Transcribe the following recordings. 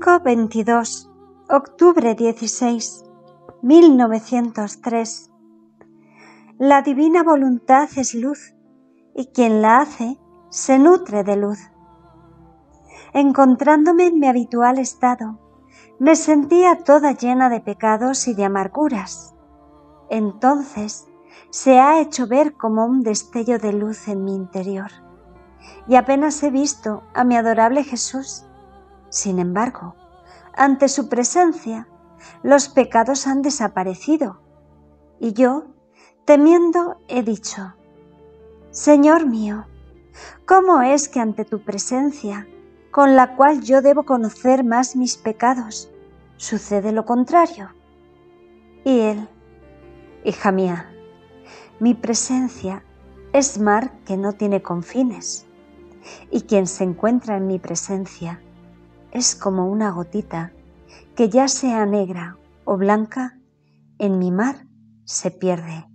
5-22, octubre 16, 1903. La divina voluntad es luz, y quien la hace se nutre de luz. Encontrándome en mi habitual estado, me sentía toda llena de pecados y de amarguras. Entonces se ha hecho ver como un destello de luz en mi interior, y apenas he visto a mi adorable Jesús. Sin embargo, ante su presencia, los pecados han desaparecido, y yo, temiendo, he dicho: Señor mío, ¿cómo es que ante tu presencia, con la cual yo debo conocer más mis pecados, sucede lo contrario? Y él: Hija mía, mi presencia es mar que no tiene confines, y quien se encuentra en mi presencia es como una gotita que, ya sea negra o blanca, en mi mar se pierde.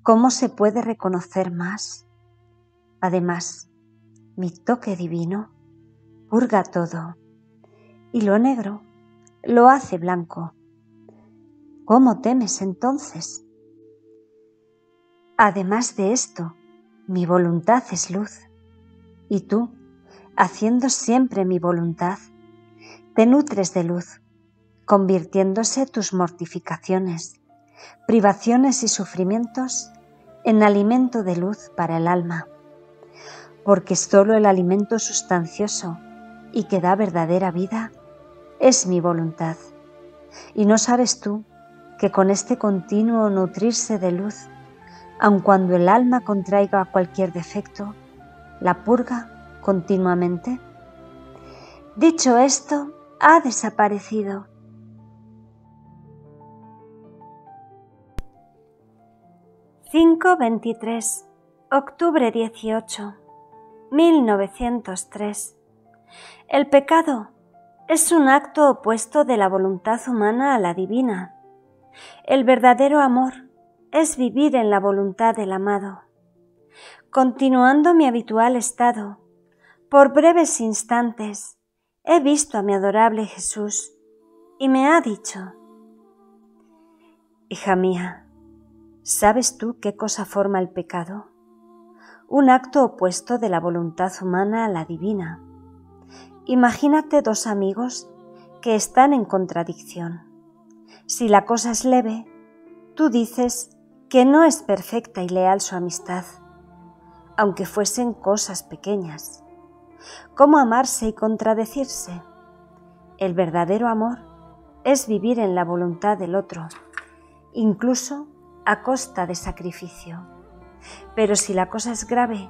¿Cómo se puede reconocer más? Además, mi toque divino purga todo, y lo negro lo hace blanco. ¿Cómo temes entonces? Además de esto, mi voluntad es luz, y tú, haciendo siempre mi voluntad, te nutres de luz, convirtiéndose tus mortificaciones, privaciones y sufrimientos en alimento de luz para el alma, porque solo el alimento sustancioso y que da verdadera vida es mi voluntad. ¿Y no sabes tú que con este continuo nutrirse de luz, aun cuando el alma contraiga cualquier defecto, la purga continuamente? Dicho esto, ha desaparecido. (5-23, octubre 18, 1903). El pecado es un acto opuesto de la voluntad humana a la divina. El verdadero amor es vivir en la voluntad del amado. Continuando mi habitual estado, por breves instantes he visto a mi adorable Jesús y me ha dicho: Hija mía, ¿sabes tú qué cosa forma el pecado? Un acto opuesto de la voluntad humana a la divina. Imagínate dos amigos que están en contradicción. Si la cosa es leve, tú dices que no es perfecta y leal su amistad, aunque fuesen cosas pequeñas. ¿Cómo amarse y contradecirse? El verdadero amor es vivir en la voluntad del otro, incluso a costa de sacrificio. Pero si la cosa es grave,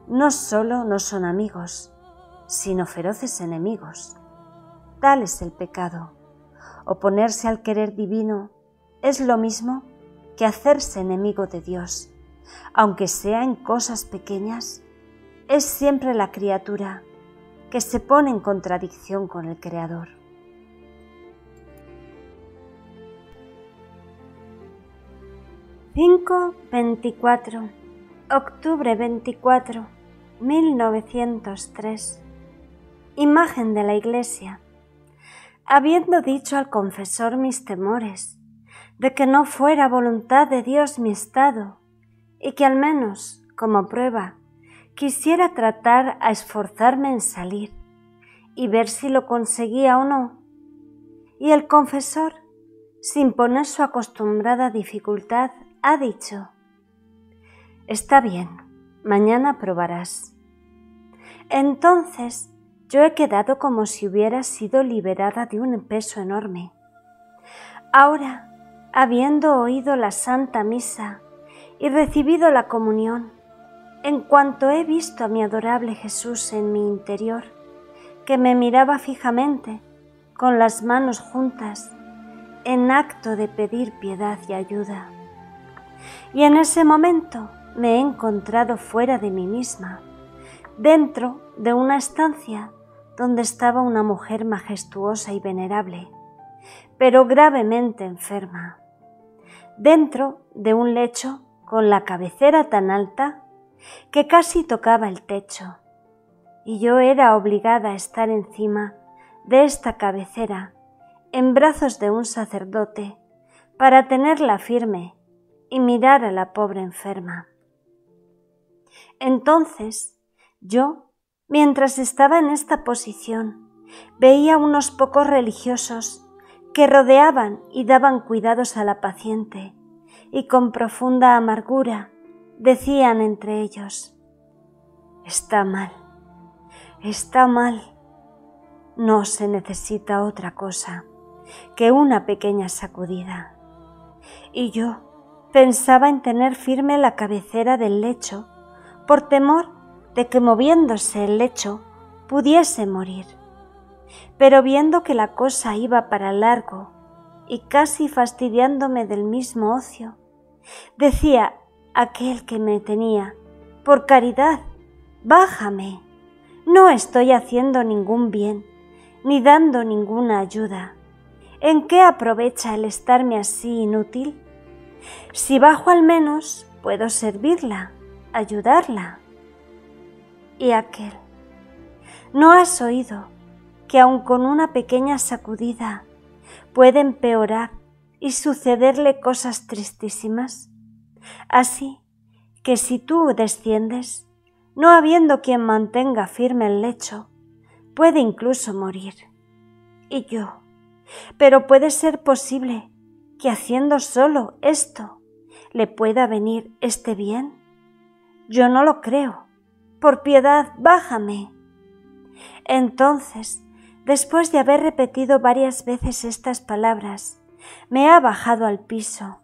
no solo no son amigos, sino feroces enemigos. Tal es el pecado. Oponerse al querer divino es lo mismo que hacerse enemigo de Dios. Aunque sea en cosas pequeñas, es siempre la criatura que se pone en contradicción con el Creador. (5-24, octubre 24, 1903). Imagen de la Iglesia. Habiendo dicho al confesor mis temores de que no fuera voluntad de Dios mi estado, y que al menos, como prueba, quisiera tratar a esforzarme en salir y ver si lo conseguía o no, y el confesor, sin poner su acostumbrada dificultad, ha dicho: Está bien, mañana probarás. Entonces yo he quedado como si hubiera sido liberada de un peso enorme. Ahora, habiendo oído la Santa Misa y recibido la comunión, en cuanto he visto a mi adorable Jesús en mi interior, que me miraba fijamente, con las manos juntas, en acto de pedir piedad y ayuda. Y en ese momento me he encontrado fuera de mí misma, dentro de una estancia donde estaba una mujer majestuosa y venerable, pero gravemente enferma, dentro de un lecho con la cabecera tan alta que casi tocaba el techo, y yo era obligada a estar encima de esta cabecera en brazos de un sacerdote para tenerla firme y mirar a la pobre enferma. Entonces yo, mientras estaba en esta posición, veía unos pocos religiosos que rodeaban y daban cuidados a la paciente y con profunda amargura decían entre ellos: «Está mal, está mal. No se necesita otra cosa que una pequeña sacudida». Y yo pensaba en tener firme la cabecera del lecho por temor de que moviéndose el lecho pudiese morir. Pero viendo que la cosa iba para largo y casi fastidiándome del mismo ocio, decía aquel que me tenía: «Por caridad, bájame. No estoy haciendo ningún bien, ni dando ninguna ayuda. ¿En qué aprovecha el estarme así inútil? Si bajo al menos puedo servirla, ayudarla». Y aquel: «¿No has oído que aun con una pequeña sacudida puede empeorar y sucederle cosas tristísimas? Así que si tú desciendes, no habiendo quien mantenga firme el lecho, puede incluso morir». Y yo: «Pero puede ser posible que haciendo solo esto le pueda venir este bien. Yo no lo creo. Por piedad, bájame». Entonces, después de haber repetido varias veces estas palabras, me ha bajado al piso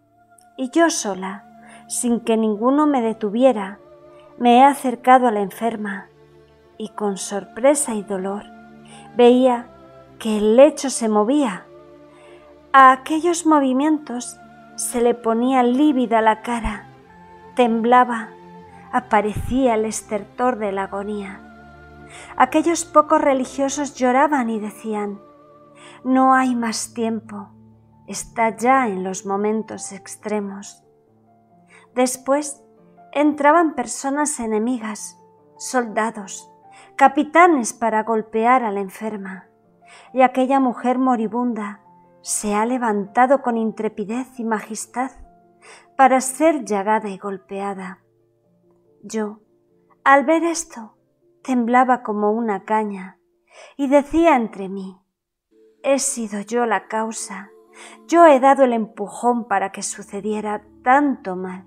y yo sola, sin que ninguno me detuviera, me he acercado a la enferma y con sorpresa y dolor veía que el lecho se movía. A aquellos movimientos se le ponía lívida la cara, temblaba, aparecía el estertor de la agonía. Aquellos pocos religiosos lloraban y decían: «No hay más tiempo, está ya en los momentos extremos». Después entraban personas enemigas, soldados, capitanes para golpear a la enferma, y aquella mujer moribunda se ha levantado con intrepidez y majestad para ser llagada y golpeada. Yo, al ver esto, temblaba como una caña y decía entre mí: «He sido yo la causa, yo he dado el empujón para que sucediera tanto mal».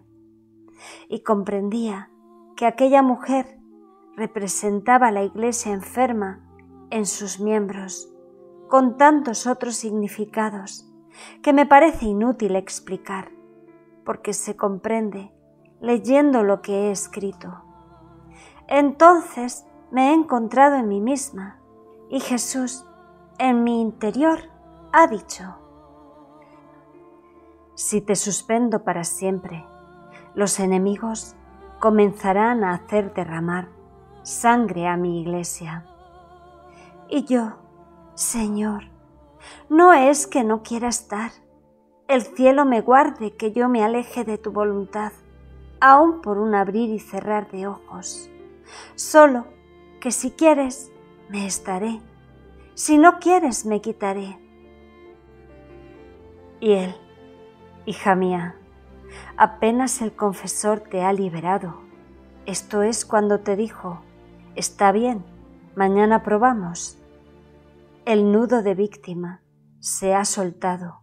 Y comprendía que aquella mujer representaba a la Iglesia enferma en sus miembros, con tantos otros significados que me parece inútil explicar, porque se comprende leyendo lo que he escrito. Entonces me he encontrado en mí misma y Jesús, en mi interior, ha dicho: «Si te suspendo para siempre, los enemigos comenzarán a hacer derramar sangre a mi Iglesia». Y yo: «Señor, no es que no quiera estar. El cielo me guarde que yo me aleje de tu voluntad, aun por un abrir y cerrar de ojos. Solo que si quieres, me estaré. Si no quieres, me quitaré». Y él: «Hija mía, apenas el confesor te ha liberado, esto es cuando te dijo: «Está bien, mañana probamos», el nudo de víctima se ha soltado,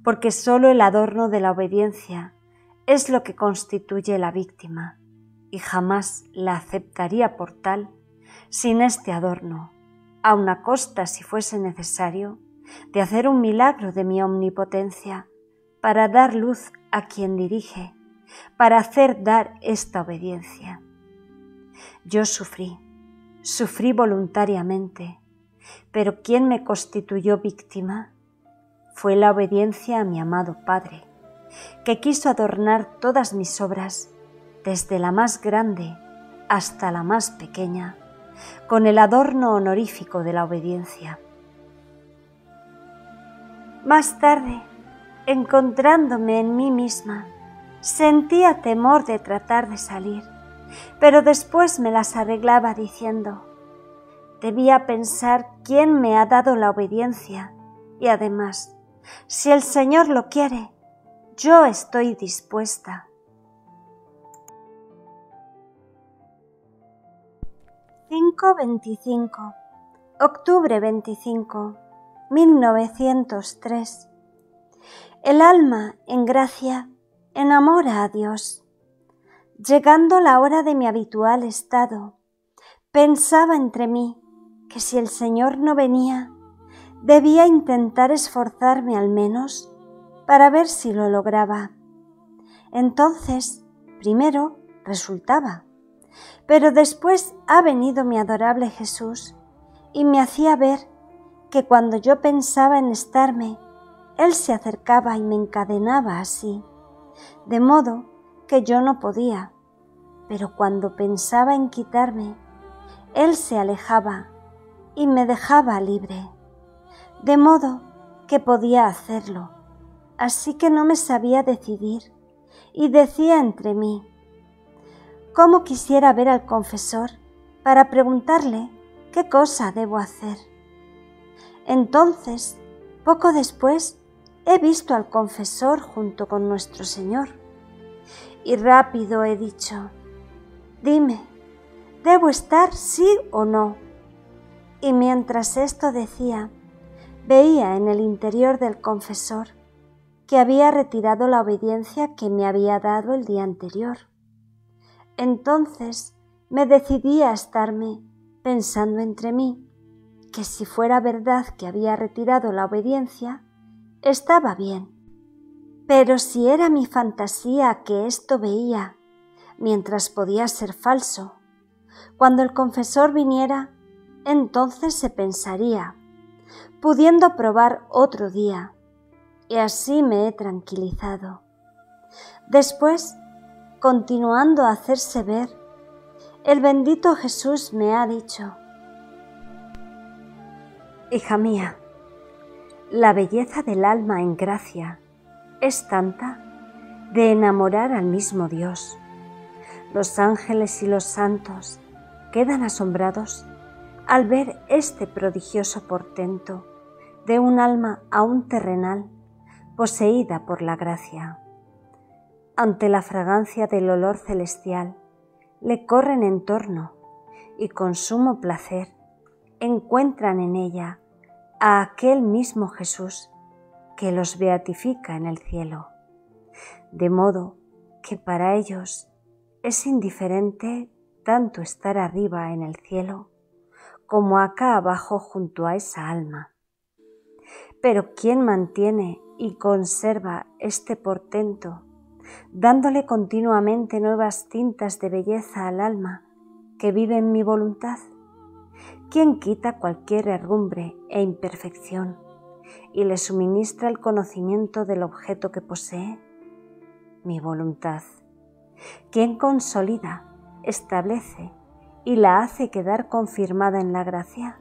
porque solo el adorno de la obediencia es lo que constituye la víctima, y jamás la aceptaría por tal sin este adorno, aun a costa, si fuese necesario, de hacer un milagro de mi omnipotencia para dar luz a quien dirige, para hacer dar esta obediencia. Yo sufrí voluntariamente, pero ¿quién me constituyó víctima? Fue la obediencia a mi amado Padre, que quiso adornar todas mis obras, desde la más grande hasta la más pequeña, con el adorno honorífico de la obediencia. Más tarde, encontrándome en mí misma, sentía temor de tratar de salir, pero después me las arreglaba diciendo: Debía pensar quién me ha dado la obediencia y además, si el Señor lo quiere, yo estoy dispuesta. 5:25 Octubre 25, 1903. El alma, en gracia, enamora a Dios. Llegando la hora de mi habitual estado, pensaba entre mí que si el Señor no venía, debía intentar esforzarme al menos para ver si lo lograba. Entonces, primero resultaba, pero después ha venido mi adorable Jesús y me hacía ver que cuando yo pensaba en estarme, Él se acercaba y me encadenaba así, de modo que yo no podía, pero cuando pensaba en quitarme, Él se alejaba y me dejaba libre, de modo que podía hacerlo, así que no me sabía decidir y decía entre mí, ¿cómo quisiera ver al confesor para preguntarle qué cosa debo hacer? Entonces, poco después, he visto al confesor junto con nuestro Señor, y rápido he dicho, dime, ¿debo estar sí o no? Y mientras esto decía, veía en el interior del confesor que había retirado la obediencia que me había dado el día anterior. Entonces me decidí a estarme pensando entre mí que si fuera verdad que había retirado la obediencia, estaba bien. Pero si era mi fantasía que esto veía, mientras podía ser falso, cuando el confesor viniera, entonces se pensaría, pudiendo probar otro día, y así me he tranquilizado. Después, continuando a hacerse ver, el bendito Jesús me ha dicho, hija mía, la belleza del alma en gracia es tanta de enamorar al mismo Dios. Los ángeles y los santos quedan asombrados al ver este prodigioso portento de un alma aún terrenal poseída por la gracia. Ante la fragancia del olor celestial, le corren en torno y con sumo placer encuentran en ella a aquel mismo Jesús que los beatifica en el cielo, de modo que para ellos es indiferente tanto estar arriba en el cielo como acá abajo junto a esa alma. Pero ¿quién mantiene y conserva este portento, dándole continuamente nuevas tintas de belleza al alma que vive en mi voluntad? ¿Quién quita cualquier herrumbre e imperfección y le suministra el conocimiento del objeto que posee? Mi voluntad. ¿Quién consolida, establece y la hace quedar confirmada en la gracia?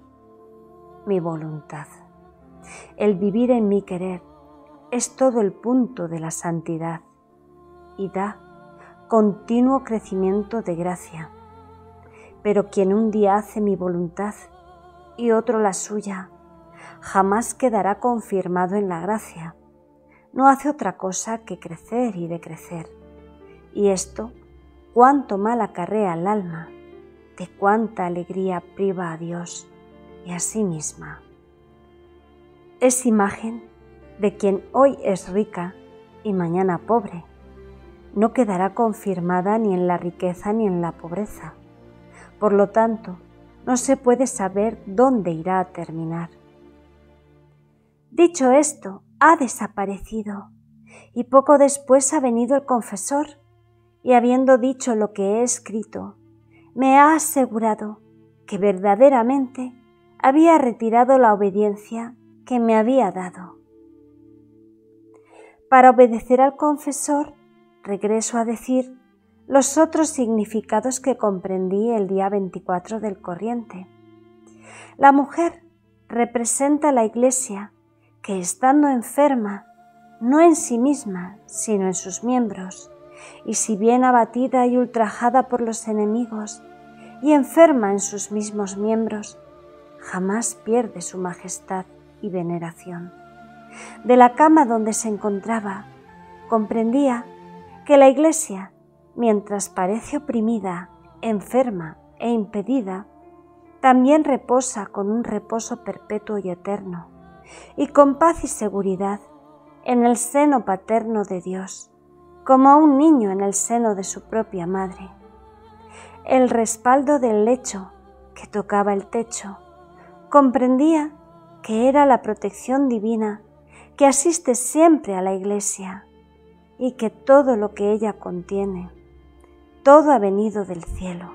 Mi voluntad. El vivir en mi querer es todo el punto de la santidad y da continuo crecimiento de gracia. Pero quien un día hace mi voluntad y otro la suya, jamás quedará confirmado en la gracia. No hace otra cosa que crecer y decrecer. Y esto, cuánto mal acarrea al alma, de cuánta alegría priva a Dios y a sí misma. Es imagen de quien hoy es rica y mañana pobre. No quedará confirmada ni en la riqueza ni en la pobreza. Por lo tanto, no se puede saber dónde irá a terminar. Dicho esto, ha desaparecido, y poco después ha venido el confesor, y habiendo dicho lo que he escrito, me ha asegurado que verdaderamente había retirado la obediencia que me había dado. Para obedecer al confesor, regreso a decir los otros significados que comprendí el día 24 del corriente. La mujer representa a la Iglesia que, estando enferma, no en sí misma, sino en sus miembros, y si bien abatida y ultrajada por los enemigos, y enferma en sus mismos miembros, jamás pierde su majestad y veneración. De la cama donde se encontraba, comprendía que la Iglesia, mientras parece oprimida, enferma e impedida, también reposa con un reposo perpetuo y eterno, y con paz y seguridad en el seno paterno de Dios, como un niño en el seno de su propia madre. El respaldo del lecho que tocaba el techo, comprendía que era la protección divina que asiste siempre a la Iglesia y que todo lo que ella contiene, todo ha venido del cielo.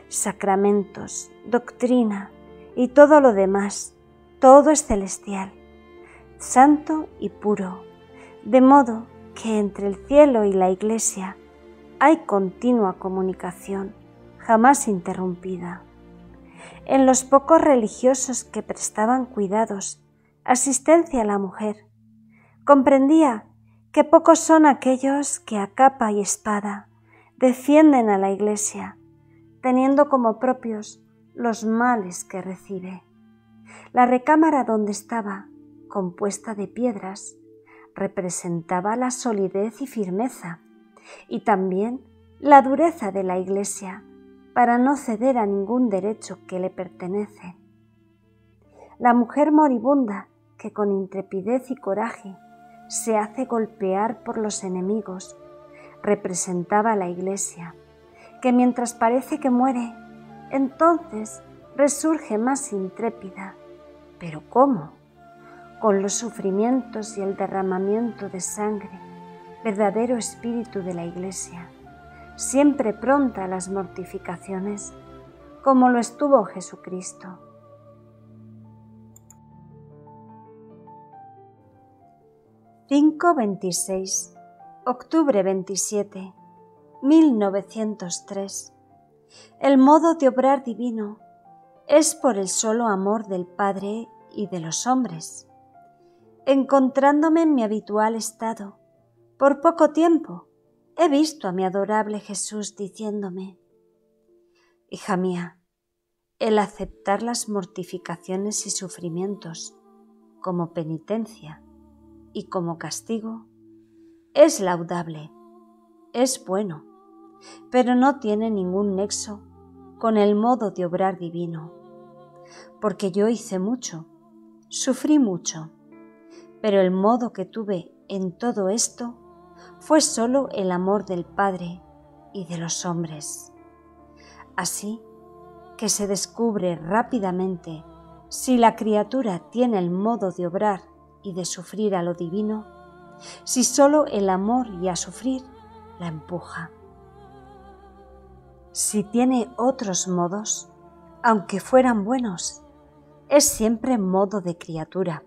Sacramentos, doctrina y todo lo demás, todo es celestial, santo y puro, de modo que entre el cielo y la Iglesia hay continua comunicación, jamás interrumpida. En los pocos religiosos que prestaban cuidados, asistencia a la mujer, comprendía que pocos son aquellos que a capa y espada defienden a la Iglesia, teniendo como propios los males que recibe. La recámara donde estaba, compuesta de piedras, representaba la solidez y firmeza, y también la dureza de la Iglesia, para no ceder a ningún derecho que le pertenece. La mujer moribunda, que con intrepidez y coraje se hace golpear por los enemigos, representaba a la Iglesia, que mientras parece que muere, entonces resurge más intrépida. ¿Pero cómo? Con los sufrimientos y el derramamiento de sangre, verdadero espíritu de la Iglesia, siempre pronta a las mortificaciones, como lo estuvo Jesucristo. (5-26) Octubre 27, 1903. El modo de obrar divino es por el solo amor del Padre y de los hombres. Encontrándome en mi habitual estado, por poco tiempo he visto a mi adorable Jesús diciéndome: hija mía, el aceptar las mortificaciones y sufrimientos como penitencia y como castigo es laudable, es bueno, pero no tiene ningún nexo con el modo de obrar divino, porque yo hice mucho, sufrí mucho, pero el modo que tuve en todo esto fue solo el amor del Padre y de los hombres. Así que se descubre rápidamente si la criatura tiene el modo de obrar y de sufrir a lo divino, si solo el amor y a sufrir la empuja. Si tiene otros modos, aunque fueran buenos, es siempre modo de criatura.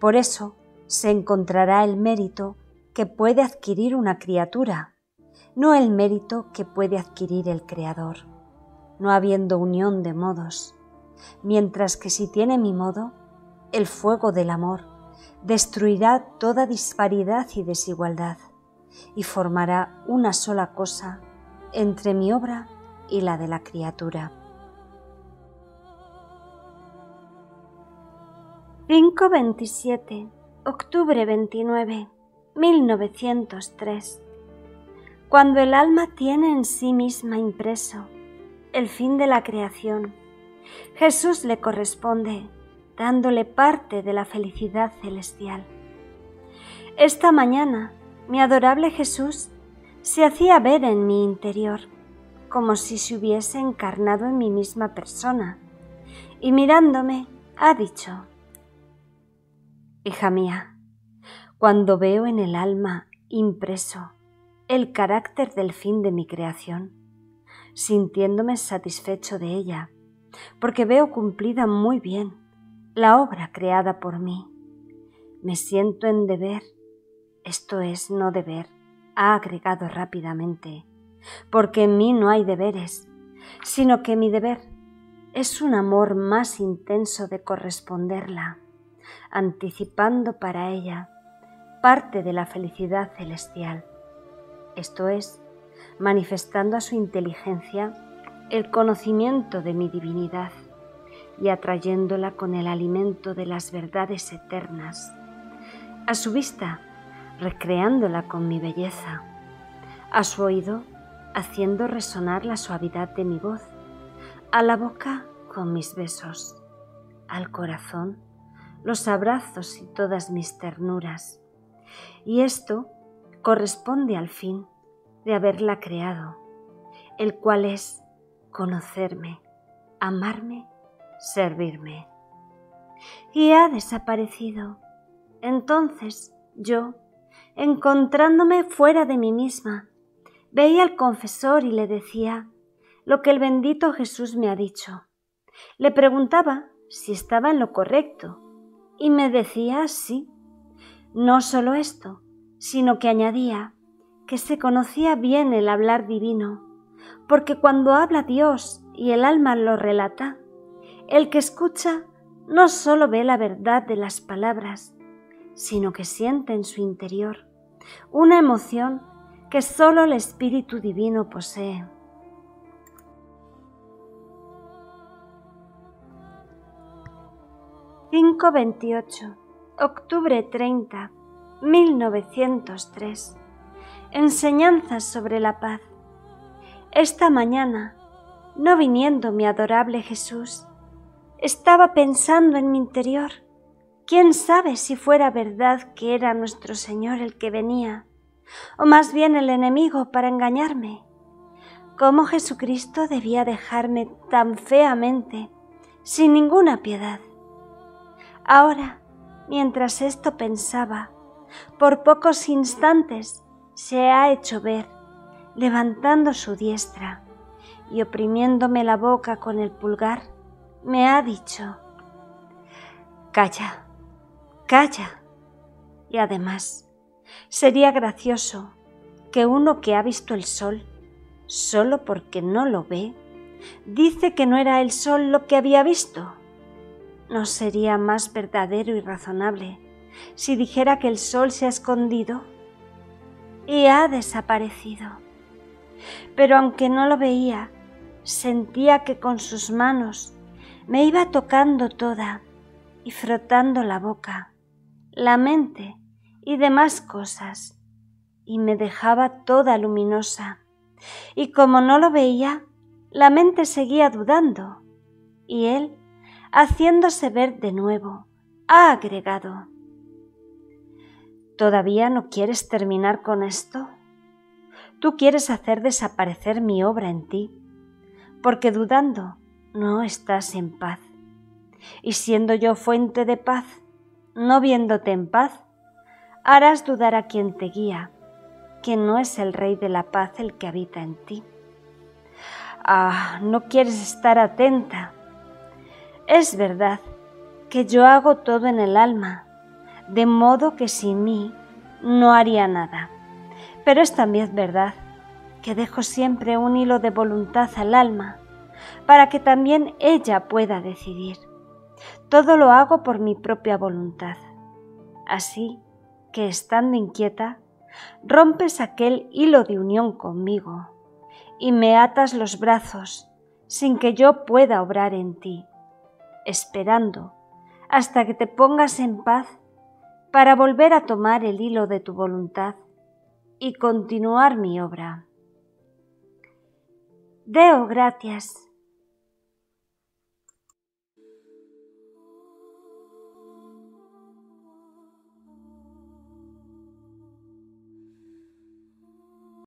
Por eso se encontrará el mérito que puede adquirir una criatura, no el mérito que puede adquirir el Creador, no habiendo unión de modos, mientras que si tiene mi modo, el fuego del amor destruirá toda disparidad y desigualdad y formará una sola cosa entre mi obra y la de la criatura. 5-27, octubre 29, 1903. Cuando el alma tiene en sí misma impreso el fin de la creación, Jesús le corresponde, dándole parte de la felicidad celestial. Esta mañana, mi adorable Jesús se hacía ver en mi interior, como si se hubiese encarnado en mi misma persona, y mirándome ha dicho: hija mía, cuando veo en el alma impreso el carácter del fin de mi creación, sintiéndome satisfecho de ella, porque veo cumplida muy bien la obra creada por mí, me siento en deber, esto es, no deber, ha agregado rápidamente, porque en mí no hay deberes, sino que mi deber es un amor más intenso de corresponderla, anticipando para ella parte de la felicidad celestial, esto es, manifestando a su inteligencia el conocimiento de mi divinidad, y atrayéndola con el alimento de las verdades eternas. A su vista, recreándola con mi belleza. A su oído, haciendo resonar la suavidad de mi voz. A la boca, con mis besos. Al corazón, los abrazos y todas mis ternuras. Y esto corresponde al fin de haberla creado, el cual es conocerme, amarme, servirme. Y ha desaparecido. Entonces yo, encontrándome fuera de mí misma, veía al confesor y le decía lo que el bendito Jesús me ha dicho. Le preguntaba si estaba en lo correcto y me decía sí. No solo esto, sino que añadía que se conocía bien el hablar divino, porque cuando habla Dios y el alma lo relata, el que escucha no solo ve la verdad de las palabras, sino que siente en su interior una emoción que solo el Espíritu Divino posee. «5:28, octubre 30, 1903. Enseñanzas sobre la paz. Esta mañana, no viniendo mi adorable Jesús, estaba pensando en mi interior. ¿Quién sabe si fuera verdad que era nuestro Señor el que venía, o más bien el enemigo para engañarme? ¿Cómo Jesucristo debía dejarme tan feamente, sin ninguna piedad? Ahora, mientras esto pensaba, por pocos instantes se ha hecho ver, levantando su diestra y oprimiéndome la boca con el pulgar, me ha dicho: «Calla, calla». Y además, sería gracioso que uno que ha visto el sol, solo porque no lo ve, dice que no era el sol lo que había visto. ¿No sería más verdadero y razonable si dijera que el sol se ha escondido y ha desaparecido? Pero aunque no lo veía, sentía que con sus manos me iba tocando toda y frotando la boca, la mente y demás cosas, y me dejaba toda luminosa. Y como no lo veía, la mente seguía dudando, y él, haciéndose ver de nuevo, ha agregado: ¿todavía no quieres terminar con esto? Tú quieres hacer desaparecer mi obra en ti, porque dudando no estás en paz. Y siendo yo fuente de paz, no viéndote en paz, harás dudar a quien te guía, que no es el Rey de la paz el que habita en ti. Ah, no quieres estar atenta. Es verdad que yo hago todo en el alma, de modo que sin mí no haría nada. Pero es también verdad que dejo siempre un hilo de voluntad al alma, para que también ella pueda decidir. Todo lo hago por mi propia voluntad. Así que, estando inquieta, rompes aquel hilo de unión conmigo y me atas los brazos sin que yo pueda obrar en ti, esperando hasta que te pongas en paz para volver a tomar el hilo de tu voluntad y continuar mi obra. Deo gratias.